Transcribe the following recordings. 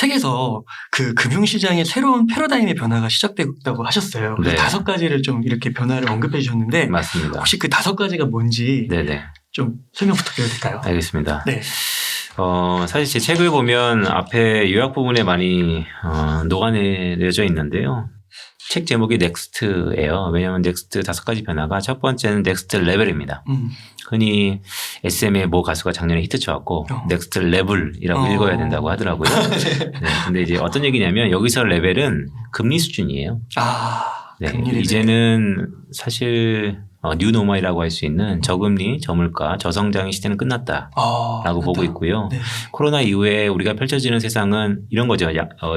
책에서 그 금융시장의 새로운 패러다임의 변화가 시작됐다고 하셨어요. 네. 5가지를 좀 이렇게 변화를 언급해 주셨는데 맞습니다. 혹시 그 5가지가 뭔지 네네. 좀 설명 부탁드려도 될까요? 알겠습니다. 네. 사실 제 책을 보면 앞에 요약 부분에 많이 녹아내려져 있는데요. 책 제목이 넥스트예요. 왜냐하면 넥스트 5가지 변화가 첫 번째는 넥스트 레벨입니다. 흔히 SM의 모 가수가 작년에 히트쳐왔고 넥스트 레벨이라고 읽어야 된다고 하더라고요. 네. 근데 이제 어떤 얘기냐면 여기서 레벨은 금리 수준이에요. 네. 금리 레벨. 이제는 사실 뉴노멀이라고 할 수 있는 저금리, 저물가, 저성장의 시대는 끝났다라고 보고 있고요. 네. 코로나 이후에 우리가 펼쳐지는 세상은 이런 거죠.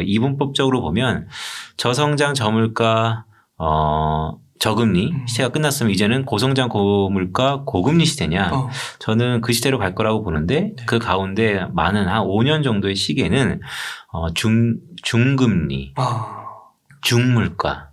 이분법적으로 보면 저성장, 저물가, 저금리 시대가 끝났으면 이제는 고성장, 고물가, 고금리 시대냐. 저는 그 시대로 갈 거라고 보는데 네. 그 가운데 많은 한 5년 정도의 시기에는 중금리, 중물가,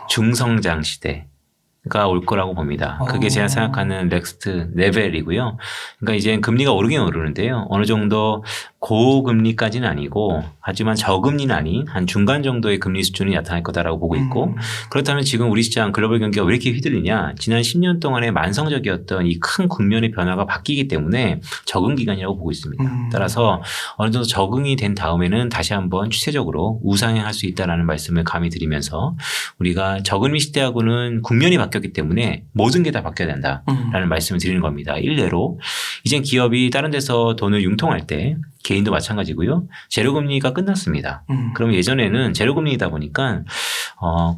중성장 시대가 올 거라고 봅니다. 그게 제가 생각하는 넥스트 레벨이고요. 그러니까 이제 금리가 오르긴 오르는데요. 어느 정도 고금리까지는 아니고 하지만 저금리는 아닌 한 중간 정도의 금리 수준이 나타날 거다라고 보고 있고 그렇다면 지금 우리 시장 글로벌 경기가 왜 이렇게 휘둘리냐. 지난 10년 동안의 만성적이었던 이 큰 국면의 변화가 바뀌기 때문에 적응 기간이라고 보고 있습니다. 따라서 어느 정도 적응이 된 다음에는 다시 한번 추세적으로 우상향할 수 있다라는 말씀을 감히 드리면서 우리가 저금리 시대하고는 국면이 바뀌었기 때문에 모든 게 다 바뀌어야 된다라는 말씀을 드리는 겁니다. 일례로 이젠 기업이 다른 데서 돈을 융통할 때 개인도 마찬가지고요. 제로금리가 끝났습니다. 그럼 예전에는 제로금리이다 보니까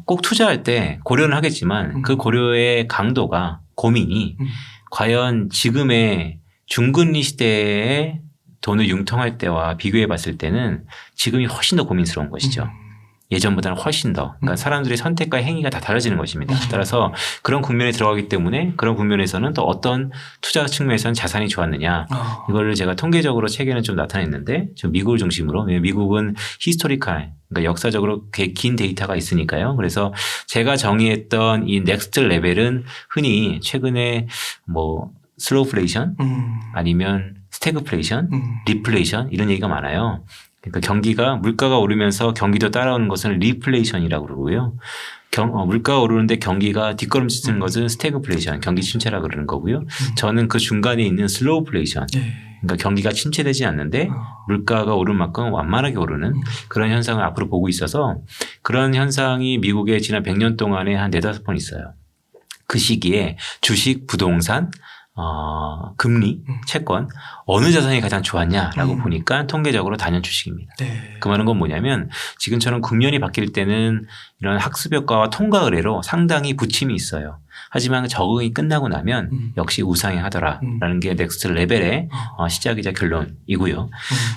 꼭 투자할 때 고려는 하겠지만 그 고려의 강도가 고민이 과연 지금의 중금리 시대에 돈을 융통할 때와 비교해 봤을 때는 지금이 훨씬 더 고민스러운 것이죠. 예전보다는 훨씬 더. 그러니까 사람들의 선택과 행위가 다 달라지는 것입니다. 따라서 그런 국면에 들어가기 때문에 그런 국면에서는 또 어떤 투자 측면에서는 자산이 좋았느냐. 이거를 제가 통계적으로 책에는 좀 나타냈는데 좀 미국을 중심으로. 미국은 히스토리칼 그러니까 역사적으로 긴 데이터가 있으니까요. 그래서 제가 정의했던 이 넥스트 레벨은 흔히 최근에 뭐 슬로우플레이션 아니면 스태그플레이션, 리플레이션 이런 얘기가 많아요. 그러니까 경기가 물가가 오르면서 경기도 따라오는 것은 리플레이션이라고 그러고요. 물가가 오르는데 경기가 뒷걸음치는 것은 스태그플레이션, 경기 침체라고 그러는 거고요. 저는 그 중간에 있는 슬로우플레이션, 그러니까 경기가 침체되지 않는데 물가가 오른 만큼 완만하게 오르는 그런 현상을 앞으로 보고 있어서 그런 현상이 미국에 지난 100년 동안에 한 4-5번 있어요. 그 시기에 주식, 부동산, 금리, 채권 어느 자산이 가장 좋았냐라고 보니까 통계적으로 단연 주식입니다. 그 말은 건 뭐냐면 지금처럼 국면이 바뀔 때는 이런 학습효과와 통과 의례로 상당히 부침이 있어요. 하지만 적응이 끝나고 나면 역시 우상향하더라라는 게 넥스트 레벨의 시작이자 결론이고요.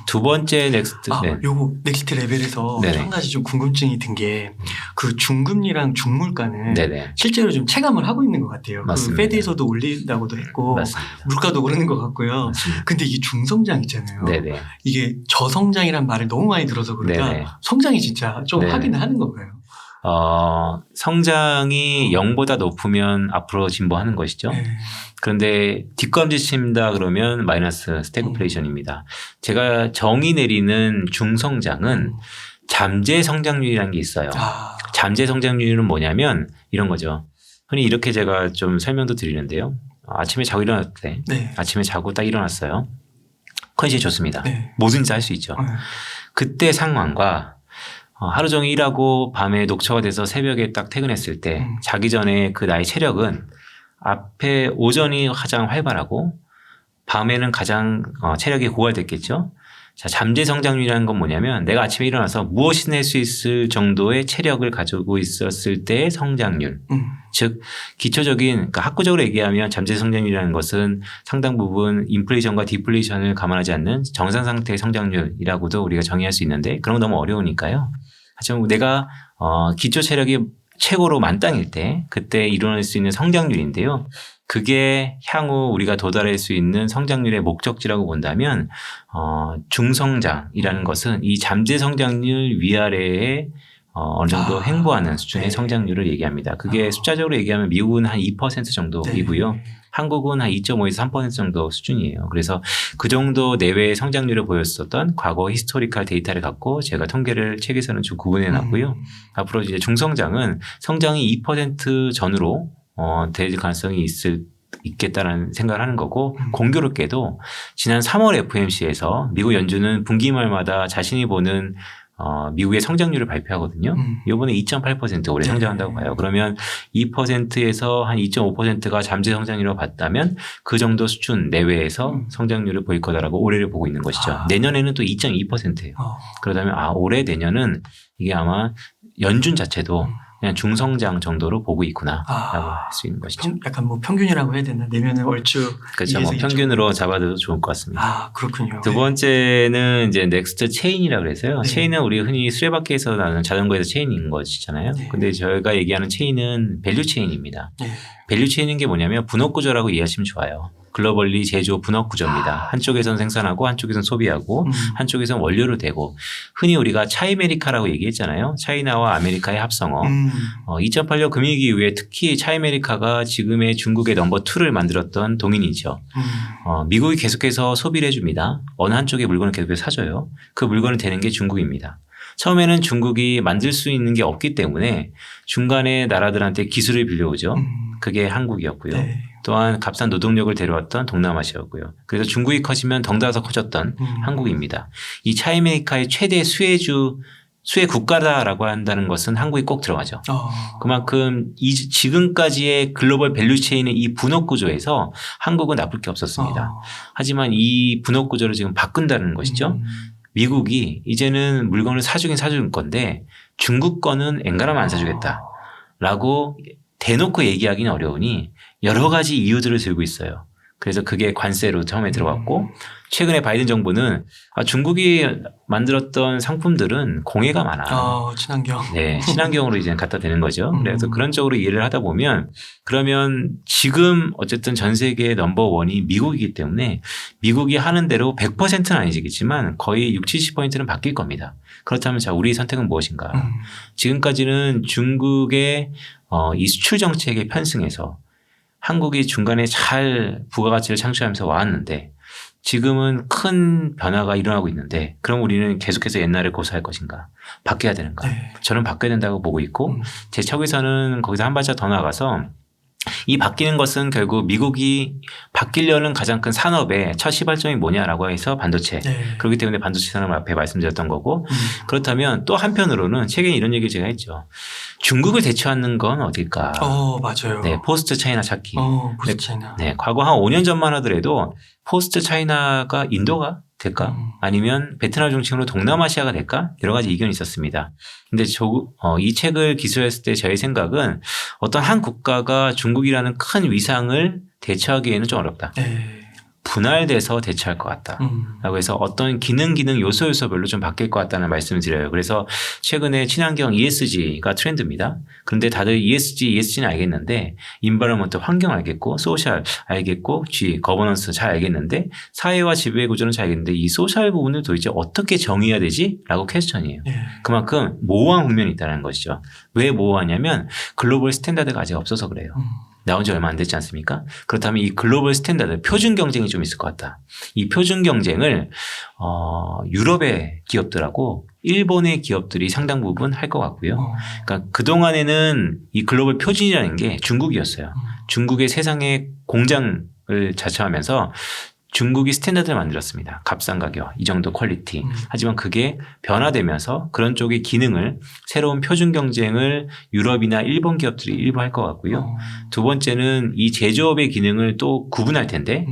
두 번째 넥스트. 요거 넥스트 레벨에서 한 가지 좀 궁금증이 든 게 그 중금리랑 중물가는 실제로 좀 체감을 하고 있는 것 같아요. 맞습니다. 그 페드에서도 올린다고도 했고 맞습니다. 물가도 오르는 것 같고요. 맞습니다. 근데 이게 중성장 있잖아요. 이게 저성장이란 말을 너무 많이 들어서 그런가 성장이 진짜 좀 하기는 하는 건가요? 성장이 0보다 높으면 앞으로 진보하는 것이죠. 그런데 뒷걸음질 그러면 마이너스 스태그플레이션입니다. 제가 정의 내리는 중성장은 잠재 성장률이라는 게 있어요. 잠재 성장률은 뭐냐면 이런 거죠. 흔히 이렇게 제가 좀 설명도 드리는데요. 아침에 자고 일어났을 때 아침에 자고 딱 일어났어요. 컨디션이 좋습니다. 뭐든지 할 수 있죠. 그때 상황과 하루 종일 일하고 밤에 녹초가 돼서 새벽에 딱 퇴근했을 때 자기 전에 그 나의 체력은 앞에 오전이 가장 활발하고 밤에는 가장 체력이 고갈됐겠죠. 자, 잠재 성장률이라는 건 뭐냐면 내가 아침에 일어나서 무엇이 낼 수 있을 정도의 체력을 가지고 있었을 때의 성장률. 즉 기초적인 그러니까 학구적으로 얘기하면 잠재 성장률이라는 것은 상당 부분 인플레이션과 디플레이션을 감안하지 않는 정상 상태의 성장률이라고도 우리가 정의할 수 있는데 그런 건 너무 어려우니까요. 하지만 내가 기초 체력이 최고로 만땅일 때 그때 이뤄낼 수 있는 성장률인데요. 그게 향후 우리가 도달할 수 있는 성장률의 목적지라고 본다면 중성장이라는 것은 이 잠재 성장률 위아래의 어느 정도 횡보하는 수준의 네. 성장률을 얘기합니다. 그게 숫자적으로 얘기하면 미국은 한 2% 정도이고요. 네. 한국은 한 2.5에서 3% 정도 수준이에요. 그래서 그 정도 내외의 성장률을 보였었던 과거 히스토리컬 데이터를 갖고 제가 통계를 책에서는 좀 구분해 놨고요. 앞으로 이제 중성장은 성장이 2% 전후로 될 가능성이 있겠다라는 생각을 하는 거고 공교롭게도 지난 3월 FOMC에서 미국 연준은 분기 말마다 자신이 보는 미국의 성장률을 발표하거든요. 이번에 2.8% 올해 성장한다고 봐요. 그러면 2%에서 한 2.5%가 잠재 성장률로 봤다면 그 정도 수준 내외에서 성장률을 보일 거다라고 올해를 보고 있는 것이죠. 내년에는 또 2.2%예요. 그러다면 올해 내년은 이게 아마 연준 자체도 그냥 중성장 정도로 보고 있구나라고 할 수 있는 것이죠. 약간 뭐 평균이라고 해야 되나? 내면은 얼추. 그렇죠. 뭐 평균으로 잡아도 좋을 것 같습니다. 그렇군요. 두 번째는 이제 넥스트 체인이라고 그래서요. 네. 체인은 우리 흔히 수레바퀴에서 나는 자전거에서 체인인 것이잖아요. 네. 근데 저희가 얘기하는 체인은 밸류 체인입니다. 네. 밸류 체인인 게 뭐냐면 분업 구조라고 이해하시면 좋아요. 글로벌리 제조 분업 구조입니다. 한쪽에선 생산하고 한쪽에선 소비하고 한쪽에선 원료를 대고 흔히 우리가 차이메리카라고 얘기했잖아요. 차이나와 아메리카의 합성어. 2008년 금융위기 이후에 특히 차이메리카가 지금의 중국의 넘버 2를 만들었던 동인이죠. 미국이 계속해서 소비를 해줍니다. 어느 한쪽의 물건을 계속해서 사줘요. 그 물건을 대는 게 중국입니다. 처음에는 중국이 만들 수 있는 게 없기 때문에 중간에 나라들한테 기술을 빌려오죠. 그게 한국이었고요. 네. 또한 값싼 노동력을 데려왔던 동남아시아였고요. 그래서 중국이 커지면 덩달아서 커졌던 한국입니다. 이 차이메이카의 최대 수혜 국가다라고 한다는 것은 한국이 꼭 들어가죠. 그만큼 지금까지의 글로벌 밸류체인의 이 분업 구조에서 한국은 나쁠 게 없었습니다. 하지만 이 분업 구조를 지금 바꾼다는 것이죠. 미국이 이제는 물건을 사주긴 사줄 건데 중국 거는 엔간하면 안 사주겠다라고 대놓고 얘기하기는 어려우니 여러 가지 이유들을 들고 있어요. 그래서 그게 관세로 처음에 들어갔고 최근에 바이든 정부는 중국이 만들었던 상품들은 공해가 많아. 친환경. 네, 친환경으로 이제 갖다 대는 거죠. 그래서 그런 쪽으로 이해를 하다 보면 그러면 지금 어쨌든 전 세계 넘버원이 미국이기 때문에 미국이 하는 대로 100%는 아니겠지만 거의 60, 70%는 바뀔 겁니다. 그렇다면 자, 우리의 선택은 무엇인가? 지금까지는 중국의 이 수출 정책에 편승해서 한국이 중간에 잘 부가가치를 창출하면서 왔는데 지금은 큰 변화가 일어나고 있는데 그럼 우리는 계속해서 옛날에 고수할 것인가? 바뀌어야 되는가? 네. 저는 바뀌어야 된다고 보고 있고 제 척에서는 거기서 한 발짝 더 나가서 이 바뀌는 것은 결국 미국이 바뀌려는 가장 큰 산업의 첫 시발점이 뭐냐라고 해서 반도체. 네. 그렇기 때문에 반도체 산업 앞에 말씀드렸던 거고 그렇다면 또 한편으로는 책에 이런 얘기를 제가 했죠. 중국을 대체하는 건 어딜까? 맞아요. 네, 포스트 차이나 찾기. 포스트 차이나. 네, 과거 한 5년 전만 하더라도 포스트 차이나가 인도가 될까? 아니면 베트남 중심으로 동남아시아가 될까? 여러 가지 이견이 있었습니다. 근데 이 책을 기술했을 때 저의 생각은 어떤 한 국가가 중국이라는 큰 위상을 대처하기에는 좀 어렵다. 네. 분할돼서 대처할 것 같다. 라고 해서 어떤 기능 요소별로 좀 바뀔 것 같다는 말씀을 드려요. 그래서 최근에 친환경 ESG가 트렌드입니다. 그런데 다들 ESG는 알겠는데 environment 환경 알겠고 소셜 알겠고 G 거버넌스 잘 알겠는데 사회와 지배 구조는 잘 알겠는데 이 소셜 부분을 도대체 어떻게 정의해야 되지? 라고 퀘스천이에요. 네. 그만큼 모호한 국면이 있다는 것이죠. 왜 모호하냐면 글로벌 스탠다드가 아직 없어서 그래요. 나온 지 얼마 안 됐지 않습니까? 그렇다면 이 글로벌 스탠다드, 표준 경쟁이 좀 있을 것 같다. 이 표준 경쟁을 유럽의 기업들하고 일본의 기업들이 상당 부분 할 것 같고요. 그러니까 그동안에는 이 글로벌 표준이라는 게 중국이었어요. 중국의 세상의 공장을 자처하면서 중국이 스탠다드를 만들었습니다. 값싼 가격, 이 정도 퀄리티. 하지만 그게 변화되면서 그런 쪽의 기능을 새로운 표준 경쟁을 유럽이나 일본 기업들이 일부 할 것 같고요. 두 번째는 이 제조업의 기능을 또 구분할 텐데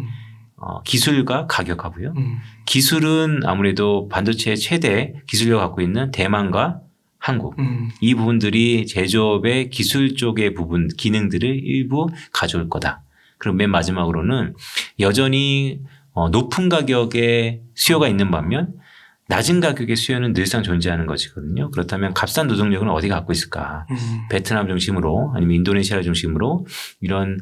기술과 가격하고요. 기술은 아무래도 반도체의 최대 기술력을 갖고 있는 대만과 한국. 이 부분들이 제조업의 기술 쪽의 부분, 기능들을 일부 가져올 거다. 그리고 맨 마지막으로는 여전히 높은 가격의 수요가 있는 반면 낮은 가격의 수요는 늘상 존재하는 것이거든요. 그렇다면 값싼 노동력은 어디 갖고 있을까? 베트남 중심으로 아니면 인도네시아 중심으로 이런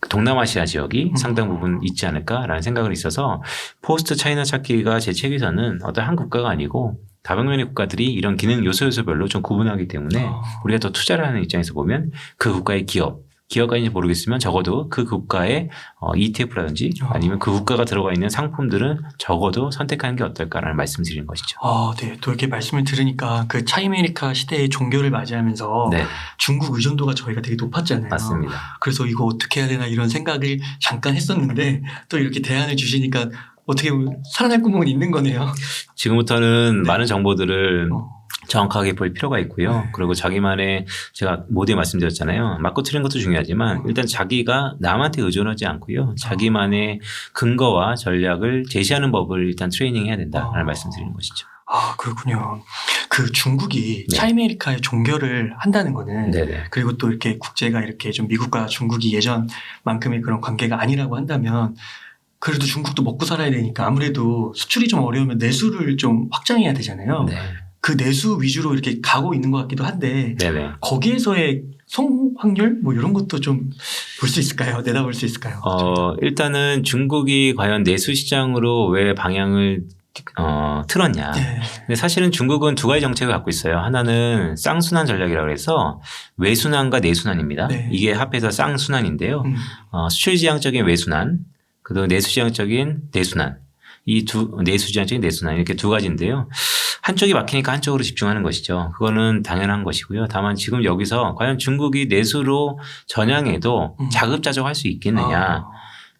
동남아시아 지역이 상당 부분 있지 않을까라는 생각을 있어서 포스트 차이나 찾기가 제 책에서는 어떤 한 국가가 아니고 다방면의 국가들이 이런 기능 요소별로 좀 구분하기 때문에 우리가 더 투자를 하는 입장에서 보면 그 국가의 기업가 인지 모르겠으면 적어도 그 국가의 ETF라든지 아니면 그 국가가 들어가 있는 상품들은 적어도 선택하는 게 어떨까라는 말씀을 드리는 것이죠. 네. 또 이렇게 말씀을 들으니까 그 차이메리카 시대의 종교를 맞이하면서 네. 중국 의존도가 저희가 되게 높았잖아요. 맞습니다. 그래서 이거 어떻게 해야 되나 이런 생각을 잠깐 했었는데 또 이렇게 대안을 주시니까 어떻게 보면 살아날 구멍은 있는 거네요. 지금부터는 많은 정보들을 정확하게 볼 필요가 있고요. 네. 그리고 자기만의 제가 모두에 말씀드렸잖아요. 맞고 틀린 것도 중요하지만 일단 자기가 남한테 의존하지 않고요. 자기만의 근거와 전략을 제시하는 법을 일단 트레이닝해야 된다라는 말씀드리는 것이죠. 그렇군요. 그 중국이 네. 차이메리카의 종결을 한다는 거는 네네. 그리고 또 이렇게 국제가 이렇게 좀 미국과 중국이 예전만큼의 그런 관계가 아니라고 한다면 그래도 중국도 먹고 살아야 되니까 아무래도 수출이 좀 어려우면 내수를 좀 확장해야 되잖아요. 네. 그 내수 위주로 이렇게 가고 있는 것 같기도 한데 네네. 거기에서의 성황률 뭐 이런 것도 좀 볼 수 있을까요? 내다볼 수 있을까요? 일단은 중국이 과연 내수 시장으로 왜 방향을 틀었냐. 네. 근데 사실은 중국은 두 가지 정책을 갖고 있어요. 하나는 쌍순환 전략이라고 해서 외순환과 내순환입니다. 네. 이게 합해서 쌍순환인데요. 수출지향적인 외순환, 그리고 내수지향적인 내순환. 내수지향적인 내순환 이렇게 두 가지인데요. 한쪽이 막히니까 한쪽으로 집중하는 것이죠. 그거는 당연한 것이고요. 다만 지금 여기서 과연 중국이 내수로 전향해도 자급자족할 수 있겠느냐.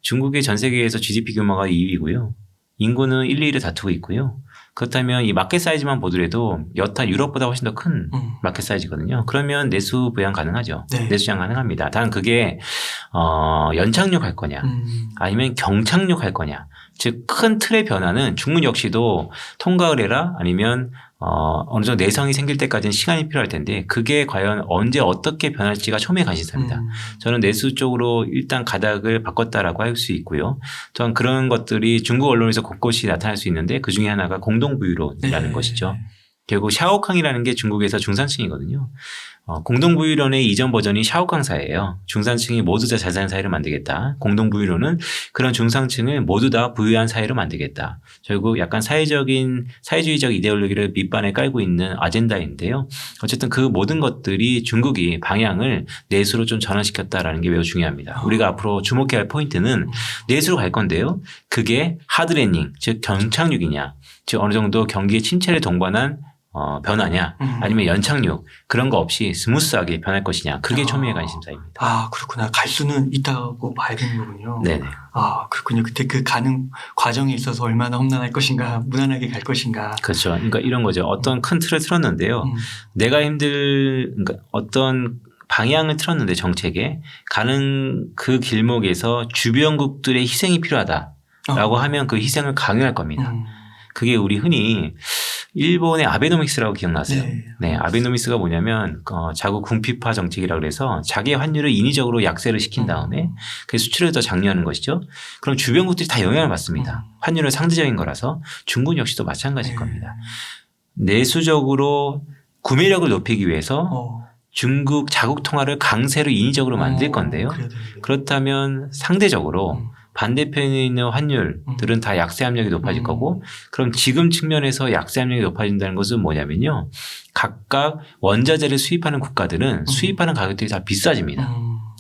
중국의 전 세계에서 GDP 규모가 2위고요. 인구는 1, 2위를 다투고 있고요. 그렇다면 이 마켓 사이즈만 보더라도 여타 유럽보다 훨씬 더 큰 마켓 사이즈거든요. 그러면 내수 부양 가능하죠. 네. 내수 시장 가능합니다. 단 그게 연착륙할 거냐 아니면 경착륙할 거냐. 즉 큰 틀의 변화는 중국 역시도 통과를 해라 아니면 어느 정도 내성이 생길 때까지는 시간이 필요할 텐데 그게 과연 언제 어떻게 변할지가 초미의 관심사입니다. 저는 내수 쪽으로 일단 가닥을 바꿨다라고 할 수 있고요. 또한 그런 것들이 중국 언론에서 곳곳이 나타날 수 있는데 그중에 하나가 공동부유론이라는 것이죠. 결국 샤오캉이라는 게 중국에서 중산층이거든요. 공동부유론의 이전 버전이 샤오캉사예요. 중산층이 모두 다 잘 사는 사회를 만들겠다. 공동부유론은 그런 중산층을 모두 다 부유한 사회로 만들겠다. 결국 약간 사회주의적 이데올로기를 밑반에 깔고 있는 아젠다인데요. 어쨌든 그 모든 것들이 중국이 방향을 내수로 좀 전환시켰다라는 게 매우 중요합니다. 우리가 앞으로 주목해야 할 포인트는 내수로 갈 건데요. 그게 하드랜딩, 즉 경착륙이냐, 즉 어느 정도 경기의 침체를 동반한 변화냐 아니면 연착륙 그런 거 없이 스무스하게 변할 것이냐 그게 초미의 관심사입니다. 그렇구나. 갈 수는 있다고 봐야 되는 거군요. 네네. 그렇군요. 그때 그 가는 과정에 있어서 얼마나 험난할 것인가 무난하게 갈 것인가. 그렇죠. 그러니까 이런 거죠. 어떤 큰 틀을 틀었는데요. 그러니까 어떤 방향을 틀었는데 정책에 가는 그 길목에서 주변국들의 희생이 필요하다라고 하면 그 희생을 강요할 겁니다. 그게 우리 흔히 일본의 아베노믹스라고 기억나세요? 네. 아베노믹스가 뭐냐면 자국 궁핍화 정책이라고 그래서 자기 환율을 인위적으로 약세를 시킨 다음에 그 수출을 더 장려하는 것이죠. 그럼 주변국들이 다 영향을 받습니다. 환율은 상대적인 거라서 중국 역시도 마찬가지일 겁니다. 내수적으로 구매력을 높이기 위해서 중국 자국 통화를 강세로 인위적으로 만들 건데요. 그렇다면 상대적으로 반대편에 있는 환율들은 다 약세 압력이 높아질 거고 그럼 지금 측면에서 약세 압력이 높아진다는 것은 뭐냐면요. 각각 원자재를 수입하는 국가들은 수입하는 가격들이 다 비싸집니다.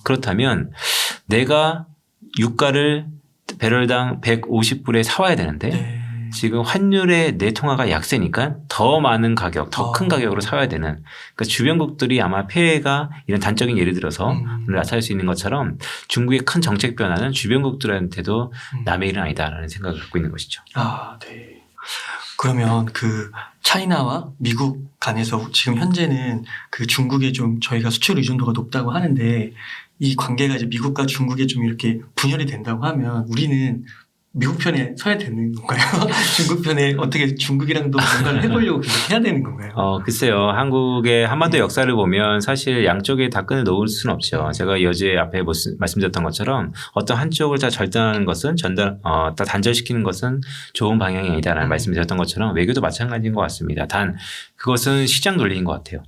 그렇다면 내가 유가를 배럴당 150불에 사와야 되는데 지금 환율의 내 통화가 약세니까 더 많은 가격, 더 큰 가격으로 사야 되는 그러니까 주변국들이 아마 폐해가 이런 단적인 예를 들어서 나타날 수 있는 것처럼 중국의 큰 정책 변화는 주변국들한테도 남의 일은 아니다라는 생각을 갖고 있는 것이죠. 네. 그러면 그 차이나와 미국 간에서 지금 현재는 그 중국에 좀 저희가 수출 의존도가 높다고 하는데 이 관계가 이제 미국과 중국에 좀 이렇게 분열이 된다고 하면 우리는 미국 편에 서야 되는 건가요? 중국 편에 어떻게 중국이랑도 뭔가를 해보려고 그렇게 해야 되는 건가요? 글쎄요. 한국의 한반도 역사를 보면 사실 양쪽에 다 끈을 놓을 수는 없죠. 제가 여제 앞에 말씀드렸던 것처럼 어떤 한쪽을 다 절단하는 것은 다 단절시키는 것은 좋은 방향이 아니다라는 말씀을 드렸던 것처럼 외교도 마찬가지인 것 같습니다. 단 그것은 시장 논리인 것 같아요.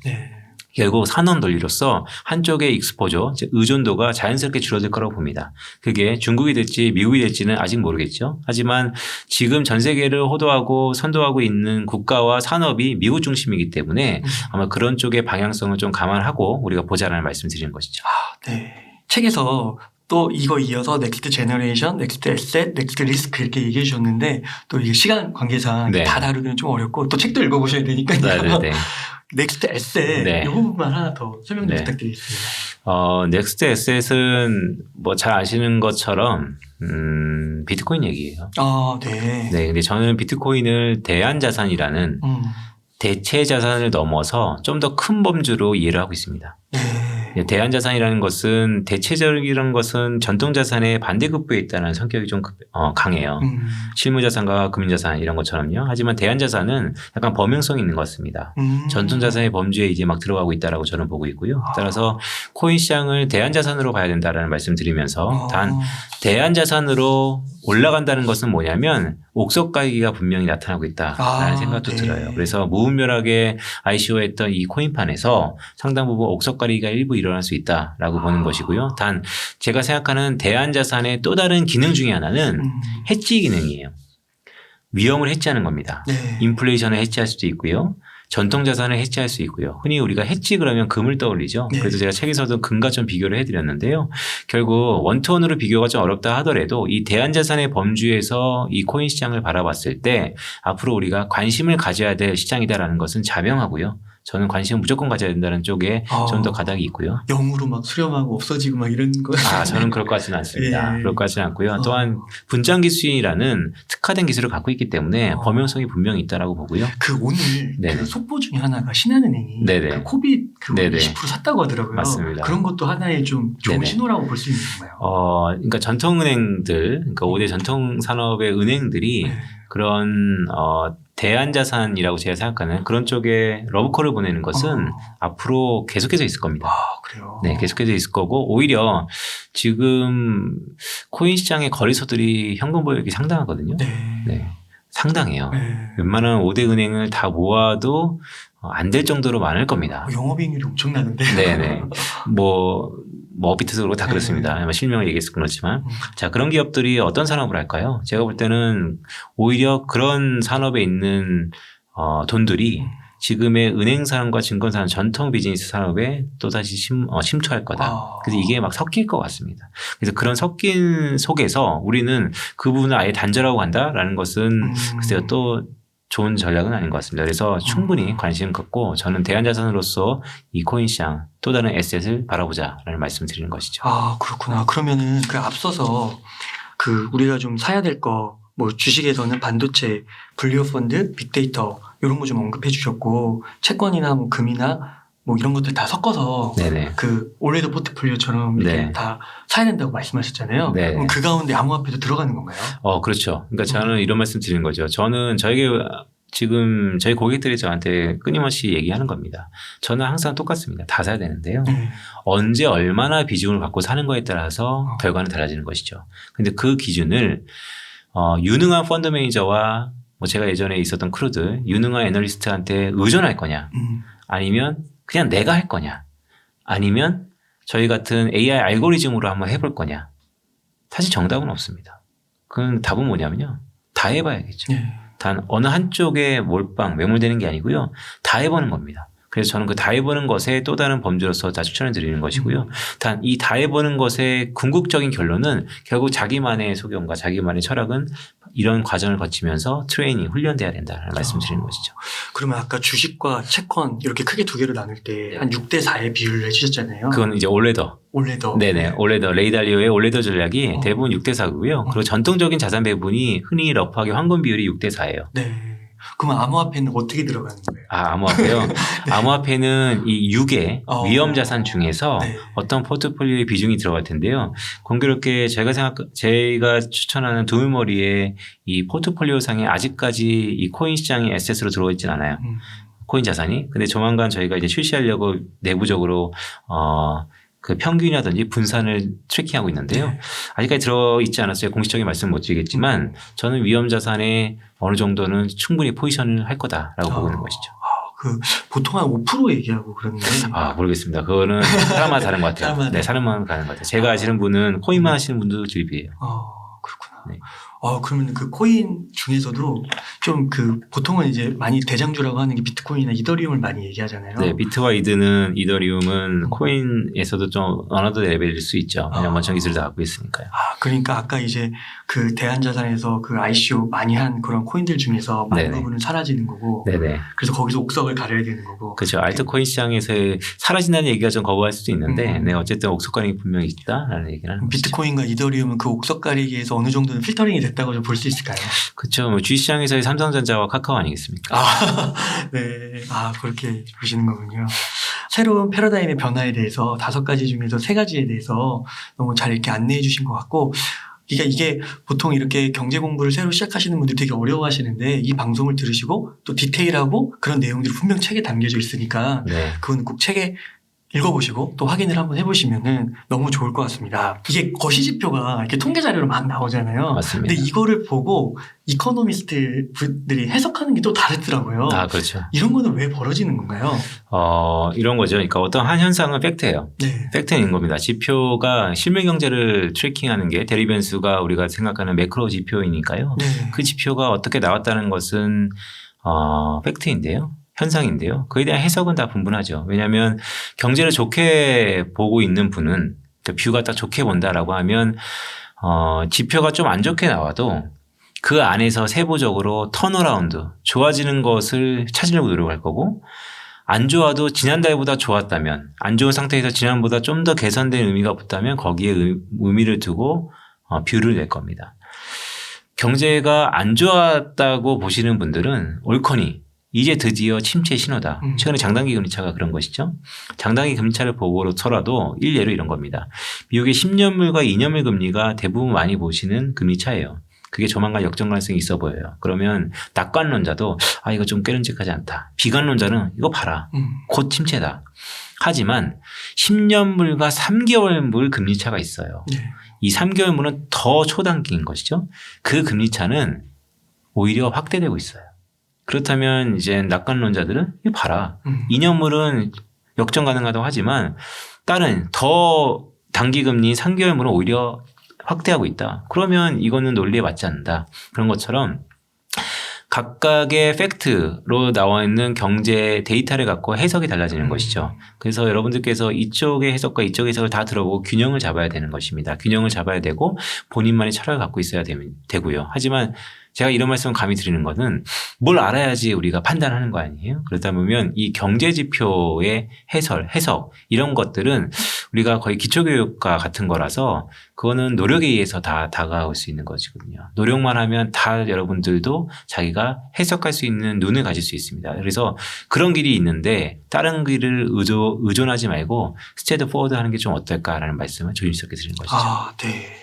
결국 산업 논리로서 한쪽의 익스포저, 즉 의존도가 자연스럽게 줄어들 거라고 봅니다. 그게 중국이 될지 미국이 될지는 아직 모르겠죠. 하지만 지금 전 세계를 호도하고 선도하고 있는 국가와 산업이 미국 중심이기 때문에 아마 그런 쪽의 방향성을 좀 감안하고 우리가 보자라는 말씀 드리는 것이죠. 네. 책에서 또 이거 이어서 넥스트 제너레이션, 넥스트 에셋, 넥스트 리스크 이렇게 얘기해 주셨는데 또 이게 시간 관계상 네. 다 다루기는 좀 어렵고 또 책도 읽어보셔야 되니까요. 네네네. 넥스트 에셋 네. 이 부분만 하나 더 설명 좀 네. 부탁드리겠습니다. 넥스트 에셋은 뭐 잘 아시는 것처럼 비트코인 얘기예요. 네. 네, 근데 저는 비트코인을 대안자산이라는 대체 자산을 넘어서 좀 더 큰 범주로 이해를 하고 있습니다. 네. 대안자산이라는 것은 대체적이라는 것은 전통자산의 반대급부에 있다는 성격이 좀 강해요. 실무자산과 금융자산 이런 것처럼요. 하지만 대안자산은 약간 범용성이 있는 것 같습니다. 전통자산의 범주에 이제 막 들어가고 있다라고 저는 보고 있고요. 따라서 코인 시장을 대안자산으로 봐야 된다라는 말씀드리면서 단 대안자산으로 올라간다는 것은 뭐냐면 옥석가기가 분명히 나타나고 있다라는 생각도 네. 들어요. 그래서 무분별하게 ICO했던 이 코인판에서 상당 부분 옥석가리가 일부 일어날 수 있다라고 보는 것이고요. 단 제가 생각하는 대안자산의 또 다른 기능 중에 하나는 해지 기능이에요. 위험을 해지하는 겁니다. 네. 인플레이션을 해지할 수도 있고요. 전통자산을 해지할 수 있고요. 흔히 우리가 해지 그러면 금을 떠올리죠. 네. 그래서 제가 책에서도 금과 좀 비교를 해드렸는데요. 결국 원투원으로 비교가 좀 어렵다 하더라도 이 대안자산의 범주에서 이 코인 시장을 바라봤을 때 앞으로 우리가 관심을 가져야 될 시장이다라는 것은 자명하고요. 저는 관심을 무조건 가져야 된다는 쪽에 좀 더 가닥이 있고요. 영으로 막 수렴하고 없어지고 막 이런 거. 저는 그럴 것 같지는 않습니다. 예. 그럴 것 같지는 않고요. 또한 분장 기술이라는 특화된 기술을 갖고 있기 때문에 범용성이 분명히 있다라고 보고요. 그 오늘 네네. 그 속보 중에 하나가 신한은행이 네네. 그 코빗 그 네네. 20% 샀다고 하더라고요. 맞습니다. 그런 것도 하나의 좀 좋은 네네. 신호라고 볼 수 있는 건가요? 그러니까 전통은행들, 그러니까 5대 전통 산업의 은행들이 네. 그런 대안자산이라고 제가 생각하는 그런 쪽에 러브콜을 보내는 것은 앞으로 계속해서 있을 겁니다. 그래요? 네, 계속해서 있을 거고 오히려 지금 코인 시장의 거래소들이 현금 보유액이 상당하거든요. 네. 네, 상당해요. 네. 웬만한 5대 은행을 다 모아도 안 될 정도로 많을 겁니다. 영업이익률이 엄청나는데. 네네. 업비트도 그렇고 다 네. 그렇습니다. 아마 실명을 얘기해서 그렇지만. 자, 그런 기업들이 어떤 산업을 할까요? 제가 볼 때는 오히려 그런 산업에 있는 돈들이 지금의 은행산과 증권산 전통 비즈니스 산업에 또다시 침투할 거다. 그래서 이게 막 섞일 것 같습니다. 그래서 그런 섞인 속에서 우리는 그 부분을 아예 단절하고 간다라는 것은 글쎄요 또 좋은 전략은 아닌 것 같습니다. 그래서 충분히 관심 갖고 저는 대안자산으로서 이 코인 시장 또 다른 에셋을 바라보자라는 말씀을 드리는 것이죠. 그렇구나. 그러면은 그 앞서서 그 우리가 좀 사야 될 거 뭐 주식에서는 반도체, 분리후 펀드, 빅데이터 이런 거 좀 언급해 주셨고 채권이나 뭐 금이나 뭐 이런 것들 다 섞어서 네네. 그 올레드 포트폴리오처럼 이렇게 네. 다 사야 된다고 말씀하셨잖아요. 네. 그럼 그 가운데 암호화폐도 들어가는 건가요? 그렇죠. 그러니까 저는 이런 말씀 드리는 거죠. 저는 지금 저희 고객들이 저한테 끊임없이 얘기하는 겁니다. 저는 항상 똑같습니다. 다 사야 되는데요. 언제 얼마나 비중을 갖고 사는 거에 따라서 결과는 달라지는 것이죠. 근데 그 기준을 유능한 펀드 매니저와 뭐 제가 예전에 있었던 크루들 유능한 애널리스트한테 의존할 거냐 아니면 그냥 내가 할 거냐 아니면 저희 같은 AI 알고리즘으로 한번 해볼 거냐 사실 정답은 없습니다. 그건 답은 뭐냐면요. 다 해봐야겠죠. 단 어느 한쪽에 매몰되는 게 아니고요. 다 해보는 겁니다. 그래서 저는 그 다 해보는 것에 또 다른 범주로서 다 추천을 드리는 것이고요. 단 이 다 해보는 것의 궁극적인 결론은 결국 자기만의 소견과 자기만의 철학은 이런 과정을 거치면서 트레이닝, 훈련돼야 된다는 말씀 드리는 것이죠. 그러면 아까 주식과 채권 이렇게 크게 두 개로 나눌 때 한 6대 4의 비율을 해주셨잖아요. 그건 이제 올레더. 네네. 올레더. 레이달리오의 올레더 전략이 대부분 6대 4고요. 그리고 전통적인 자산 배분이 흔히 러프하게 황금 비율이 6대 4예요. 네. 그러면 암호화폐는 어떻게 들어가는 거예요? 암호화폐요? 네. 암호화폐는 이 6의 위험 자산 중에서 네. 어떤 포트폴리오의 비중이 들어갈 텐데요. 공교롭게 제가 추천하는 두물머리의 이 포트폴리오 상에 아직까지 이 코인 시장이 에셋으로 들어와 있진 않아요. 코인 자산이. 근데 조만간 저희가 이제 출시하려고 내부적으로 그 평균이라든지 분산을 트래킹하고 있는데요. 아직까지 들어있지 않았어요. 공식적인 말씀 못 드리겠지만 저는 위험 자산에 어느 정도는 충분히 포지션을 할 거다라고 보고 있는 것이죠. 그 보통 한 5% 얘기하고 그러는데. 모르겠습니다. 그거는 사람마다 다른 것 같아요. 사람마다. 네, 사람마다 다른 것 같아요. 제가 아시는 분은 코인만 하시는 분도 주입이에요. 그렇구나. 네. 그러면 그 코인 중에서도 좀 그 보통은 이제 많이 대장주라고 하는 게 비트코인이나 이더리움을 많이 얘기하잖아요. 네, 비트와 이더리움은 코인에서도 좀 어느덧 레벨일 수 있죠. 왜냐면 원천 기술을 다 갖고 있으니까요. 그러니까 아까 이제 그 대한자산에서 그 ICO 많이 한 그런 코인들 중에서 많은 네네. 부분은 사라지는 거고. 네네. 그래서 거기서 옥석을 가려야 되는 거고. 그렇죠. 알트코인 시장에서 사라진다는 얘기가 좀 거부할 수도 있는데, 네, 어쨌든 옥석가ring이 분명히 있다라는 얘기를 하는 거죠. 비트코인과 이더리움은 그 옥석 가리기에서 어느 정도는 필터링이 됐다고 좀 볼 수 있을까요? 그렇죠. 뭐 주식시장에서의 삼성전자와 카카오 아니겠습니까? 네. 그렇게 보시는 거군요. 새로운 패러다임의 변화에 대해서 5가지 중에서 3가지에 대해서 너무 잘 이렇게 안내해 주신 것 같고, 그러니까 이게 보통 이렇게 경제 공부를 새로 시작하시는 분들 되게 어려워하시는데 이 방송을 들으시고 또 디테일하고 그런 내용들이 분명 책에 담겨져 있으니까 네. 그건 꼭 책에 읽어보시고 또 확인을 한번 해보시면은 너무 좋을 것 같습니다. 이게 거시지표가 이렇게 통계 자료로 막 나오잖아요. 맞습니다. 근데 이거를 보고 이코노미스트 분들이 해석하는 게 또 다르더라고요. 그렇죠. 이런 거는 왜 벌어지는 건가요? 이런 거죠. 그러니까 어떤 한 현상은 팩트예요. 네. 팩트인 겁니다. 지표가 실물 경제를 트래킹하는 게 대리 변수가 우리가 생각하는 매크로 지표이니까요. 네. 그 지표가 어떻게 나왔다는 것은 팩트인데요. 현상인데요. 그에 대한 해석은 다 분분하죠. 왜냐하면 경제를 좋게 보고 있는 분은 뷰가 딱 좋게 본다라고 하면 지표가 좀 안 좋게 나와도 그 안에서 세부적으로 턴어라운드 좋아지는 것을 찾으려고 노력할 거고 안 좋아도 지난달보다 좋았다면 안 좋은 상태에서 지난보다 좀 더 개선된 의미가 붙다면 거기에 의미를 두고 뷰를 낼 겁니다. 경제가 안 좋았다고 보시는 분들은 옳거니 이제 드디어 침체 신호다. 최근에 장단기 금리차가 그런 것이죠. 장단기 금리차를 보고서라도 일례로 이런 겁니다. 미국의 10년물과 2년물 금리가 대부분 많이 보시는 금리차예요. 그게 조만간 역전 가능성이 있어 보여요. 그러면 낙관론자도 이거 좀 깨름직하지 않다. 비관론자는 이거 봐라. 곧 침체다. 하지만 10년물과 3개월물 금리차가 있어요. 네. 이 3개월물은 더 초단기인 것이죠. 그 금리차는 오히려 확대되고 있어요. 그렇다면 이제 낙관론자들은 이거 봐라. 2년물은 역전 가능하다고 하지만 다른 더 단기금리 3개월물은 오히려 확대하고 있다. 그러면 이거는 논리에 맞지 않는다. 그런 것처럼 각각의 팩트로 나와 있는 경제 데이터를 갖고 해석이 달라지는 것이죠. 그래서 여러분들께서 이쪽의 해석과 이쪽의 해석을 다 들어보고 균형을 잡아야 되는 것입니다. 균형을 잡아야 되고 본인만의 철학을 갖고 있어야 되고요. 하지만 제가 이런 말씀을 감히 드리는 것은 뭘 알아야지 우리가 판단하는 거 아니에요? 그러다 보면 이 경제지표의 해석 이런 것들은 우리가 거의 기초교육과 같은 거라서 그거는 노력에 의해서 다 다가올 수 있는 것이거든요. 노력만 하면 다 여러분들도 자기가 해석할 수 있는 눈을 가질 수 있습니다. 그래서 그런 길이 있는데 다른 길을 의존하지 말고 스트레이트 포워드 하는 게 좀 어떨까라는 말씀을 조심스럽게 드리는 것이죠. 네.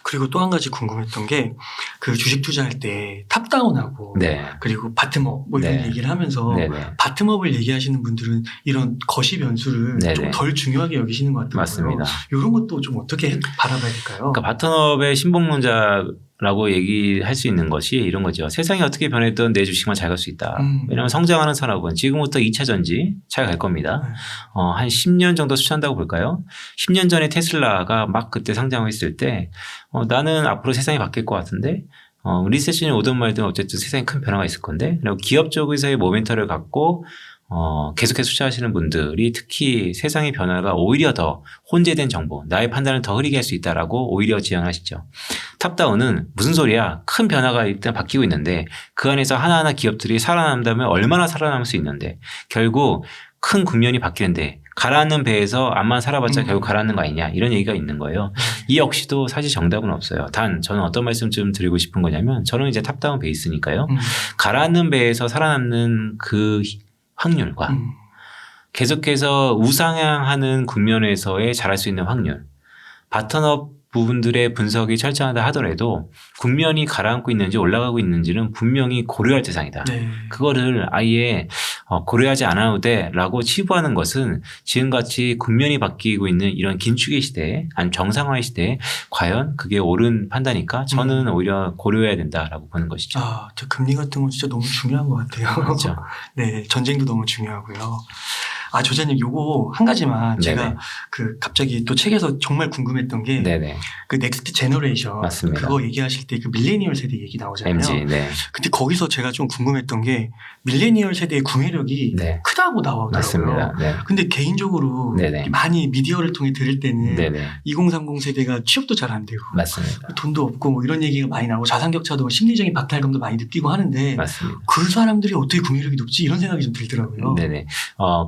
그리고 또 한 가지 궁금했던 게 그 주식 투자할 때 탑다운하고 네. 그리고 바텀업 뭐 이런 네. 얘기를 하면서 네네. 바텀업을 얘기하시는 분들은 이런 거시 변수를 네네. 좀 덜 중요하게 여기시는 것 같더라고요. 맞습니다. 이런 것도 좀 어떻게 바라봐야 될까요? 그러니까 바텀업의 신봉론자라고 얘기할 수 있는 것이 이런 거죠. 세상이 어떻게 변했든 내 주식만 잘 갈 수 있다. 왜냐하면 성장하는 산업은 지금부터 2차 전지 잘 갈 겁니다. 한 10년 정도 수치한다고 볼까요? 10년 전에 테슬라가 막 그때 상장했을 때 나는 앞으로 세상이 바뀔 것 같은데 리세션이 오든 말든 어쨌든 세상에 큰 변화가 있을 건데 그리고 기업 쪽에서의 모멘터를 갖고 계속해서 투자하시는 분들이 특히 세상의 변화가 오히려 더 혼재된 정보, 나의 판단을 더 흐리게 할 수 있다라고 오히려 지향하시죠. 탑다운은 무슨 소리야? 큰 변화가 일단 바뀌고 있는데 그 안에서 하나하나 기업들이 살아남다면 얼마나 살아남을 수 있는데 결국 큰 국면이 바뀌는데 가라앉는 배에서 암만 살아봤자 결국 가라앉는 거 아니냐 이런 얘기가 있는 거예요. 이 역시도 사실 정답은 없어요. 단 저는 어떤 말씀 좀 드리고 싶은 거냐면 저는 이제 탑다운 베이스니까요. 가라앉는 배에서 살아남는 그 확률과 계속해서 우상향하는 국면에서의 잘할 수 있는 확률 바텀업 부분들의 분석이 철저하다 하더라도 국면이 가라앉고 있는지 올라가고 있는지는 분명히 고려할 대상이다. 네. 그거를 아예 고려하지 않아도 돼라고 치부하는 것은 지금같이 국면이 바뀌고 있는 이런 긴축의 시대에 아니 정상화의 시대에 과연 그게 옳은 판단일까? 저는 오히려 고려해야 된다라고 보는 것이죠. 저 금리 같은 건 진짜 너무 중요한 것 같아요. 그렇죠. 네, 전쟁도 너무 중요하고요. 조자님, 요거 한 가지만 제가 네네. 갑자기 또 책에서 정말 궁금했던 게 네네. 그 넥스트 제너레이션 맞습니다. 그거 얘기하실 때 그 밀레니얼 세대 얘기 나오잖아요. MG. 네. 근데 거기서 제가 좀 궁금했던 게 밀레니얼 세대의 구매력이 네. 크다고 나오더라고요. 맞습니다. 네. 근데 개인적으로 네네. 많이 미디어를 통해 들을 때는 네네. 2030 세대가 취업도 잘 안 되고 맞습니다. 돈도 없고 뭐 이런 얘기가 많이 나오고 자산격차도 심리적인 박탈감도 많이 느끼고 하는데 맞습니다. 그 사람들이 어떻게 구매력이 높지 이런 생각이 좀 들더라고요. 네네.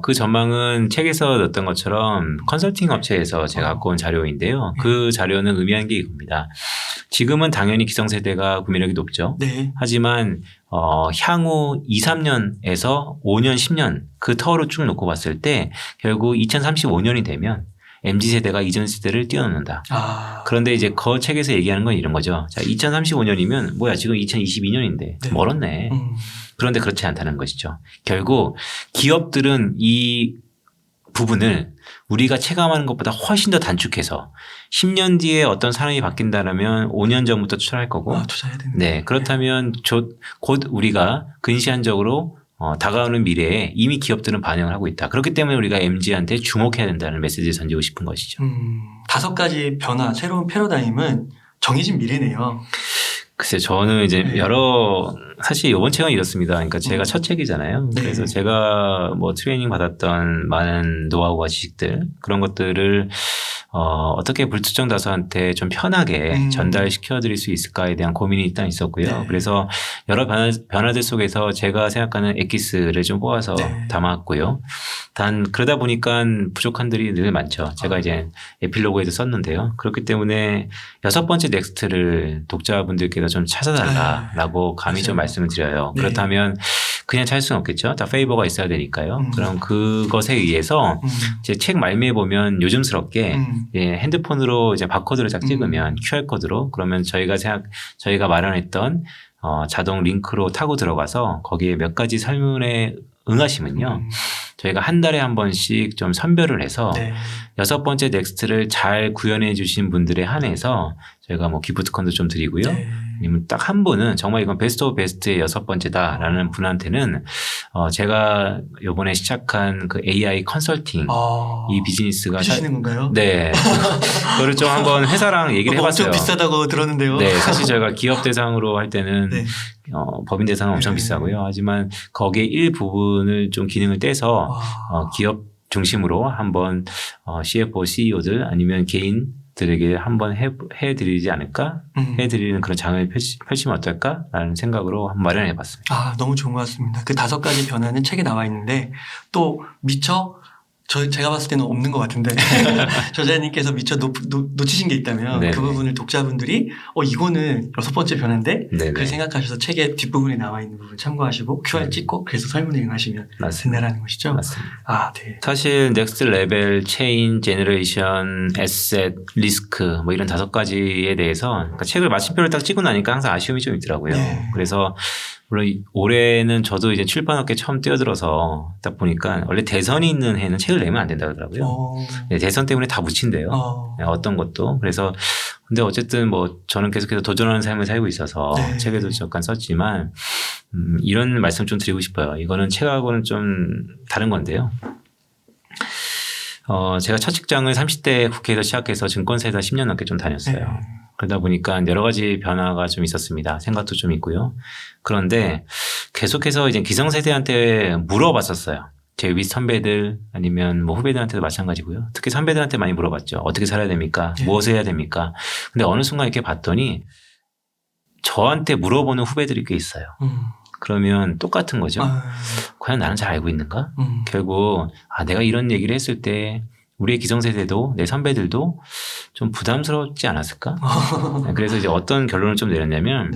그 전망은 책에서 넣었던 것처럼 컨설팅 업체에서 제가 갖고 온 자료인데요. 그 자료는 의미한 게 이겁니다. 지금은 당연히 기성세대가 구매력이 높죠. 네. 하지만 향후 2, 3년에서 5년, 10년 그 터로 쭉 놓고 봤을 때 결국 2035년이 되면 MZ세대가 이전 세대를 뛰어넘는다. 그런데 이제 그 책에서 얘기하는 건 이런 거죠. 자, 2035년이면 뭐야 지금 2022년인데 네. 멀었네. 그런데 그렇지 않다는 것이죠. 결국 기업들은 이 부분을 우리가 체감하는 것보다 훨씬 더 단축해서 10년 뒤에 어떤 산업이 바뀐다면 5년 전부터 투자할 거고 투자해야 되는. 네, 그렇다면 곧 우리가 근시안적으로 다가오는 미래에 이미 기업들은 반영을 하고 있다. 그렇기 때문에 우리가 MZ한테 주목해야 된다는 메시지를 전지고 싶은 것이죠. 5가지 변화, 새로운 패러다임은 정해진 미래네요. 글쎄, 저는 이제 사실 이번 책은 이렇습니다. 그러니까 제가 첫 책이잖아요. 네. 그래서 제가 뭐 트레이닝 받았던 많은 노하우와 지식들 그런 것들을 어떻게 불특정 다수한테 좀 편하게 전달시켜 드릴 수 있을까에 대한 고민이 일단 있었고요. 네. 그래서 여러 변화들 속에서 제가 생각하는 엑기스를 좀 뽑아서 담았고요. 단 그러다 보니까 부족한 들이 늘 많죠. 제가 이제 에필로그에도 썼는데요. 그렇기 때문에 6번째 넥스트를 독자분들께서 좀 찾아달라라고 감히 좀 말씀을 드려요. 네. 그렇다면 그냥 찾을 수는 없겠죠. 다 페이버가 있어야 되니까요. 그럼 그것에 의해서 제 책 말미에 보면 요즘스럽게 핸드폰으로 이제 바코드를 딱 찍으면 QR코드로 그러면 저희가 마련했던 자동 링크로 타고 들어가서 거기에 몇 가지 설문에 응하시면요. 저희가 한 달에 한 번씩 좀 선별을 해서 6번째 넥스트를 잘 구현해 주신 분들에 한해서 저희가 뭐 기프트콘도 좀 드리고요. 아니면 딱 한 분은 정말 이건 베스트 오브 베스트의 6번째다라는 분한테는 제가 이번에 시작한 그 AI 컨설팅 이 비즈니스가 해주시는 건가요? 네. 그거를 좀 한번 회사랑 얘기를 해봤어요. 엄청 비싸다고 들었는데요. 네. 사실 저희가 기업 대상으로 할 때는 법인 대상은 엄청 비싸고요. 하지만 거기에 일부분을 좀 기능을 떼서 기업 중심으로 한번 CFO, CEO들 아니면 개인들에게 한번 해드리지 않을까? 해드리는 그런 장을 펼치면 어떨까라는 생각으로 한번 마련해 봤습니다. 너무 좋은 것 같습니다. 그 5가지 변화는 책에 나와 있는데 또 미처 제가 봤을 때는 없는 것 같은데 저자님께서 미처 놓치신 게 있다면 네네. 그 부분을 독자분들이 이거는 6번째 변화인데 네네. 그걸 생각하셔서 책의 뒷부분에 나와 있는 부분 참고하시고 QR 찍고 그래서 설문에 응하시면 된다라는 것이죠. 맞습니다. 네. 사실 넥스트 레벨, 체인, 제너레이션, 에셋, 리스크 뭐 이런 5가지에 대해서 그러니까 책을 마침표를 딱 찍고 나니까 항상 아쉬움이 좀 있더라고요. 그래서 물론 올해는 저도 이제 출판업계 처음 뛰어들어서 딱 보니까 원래 대선이 있는 해는 책을 내면 안 된다 그러더라고요. 네, 대선 때문에 다 묻힌대요. 어떤 것도. 그래서 근데 어쨌든 뭐 저는 계속해서 도전하는 삶을 살고 있어서 책에도 잠깐 썼지만 이런 말씀 좀 드리고 싶어요. 이거는 책하고는 좀 다른 건데요. 제가 첫 직장을 30대 국회에서 시작해서 증권사에서 10년 넘게 좀 다녔어요. 그러다 보니까 여러 가지 변화가 좀 있었습니다. 생각도 좀 있고요. 그런데 계속해서 이제 기성세대한테 물어봤었어요. 제 윗 선배들 아니면 뭐 후배들한테도 마찬가지고요. 특히 선배들한테 많이 물어봤죠. 어떻게 살아야 됩니까? 무엇을 해야 됩니까? 근데 어느 순간 이렇게 봤더니 저한테 물어보는 후배들이 꽤 있어요. 그러면 똑같은 거죠. 과연 나는 잘 알고 있는가? 결국 내가 이런 얘기를 했을 때 우리의 기성세대도 내 선배들도 좀 부담스럽지 않았을까? 그래서 이제 어떤 결론을 좀 내렸냐면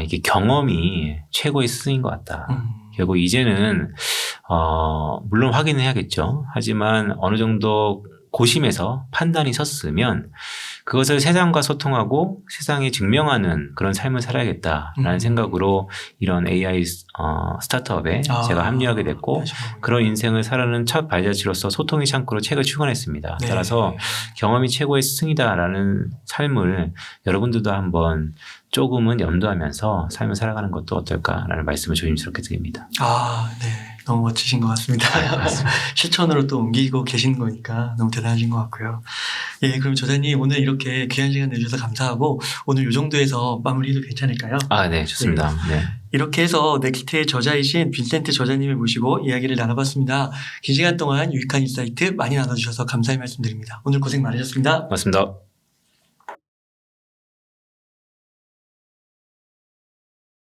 이게 경험이 최고의 스승인 것 같다. 결국 이제는 물론 확인을 해야겠죠. 하지만 어느 정도 고심해서 판단이 섰으면 그것을 세상과 소통하고 세상에 증명하는 그런 삶을 살아야겠다라는 생각으로 이런 AI 스타트업에 제가 합류하게 됐고 그런 인생을 살아는 첫 발자취로서 소통의 창구로 책을 출간했습니다. 네. 따라서 경험이 최고의 스승이다라는 삶을 여러분들도 한번 조금은 염두하면서 삶을 살아가는 것도 어떨까라는 말씀을 조심스럽게 드립니다. 네. 너무 멋지신 것 같습니다. 실천으로 또 옮기고 계시는 거니까 너무 대단하신 것 같고요. 예, 그럼 저자님 오늘 이렇게 귀한 시간 내주셔서 감사하고 오늘 이 정도에서 마무리해도 괜찮을까요? 네, 좋습니다. 네. 이렇게 해서 넥스트의 저자이신 빈센트 저자님을 모시고 이야기를 나눠봤습니다. 긴 시간 동안 유익한 인사이트 많이 나눠주셔서 감사의 말씀드립니다. 오늘 고생 많으셨습니다. 고맙습니다.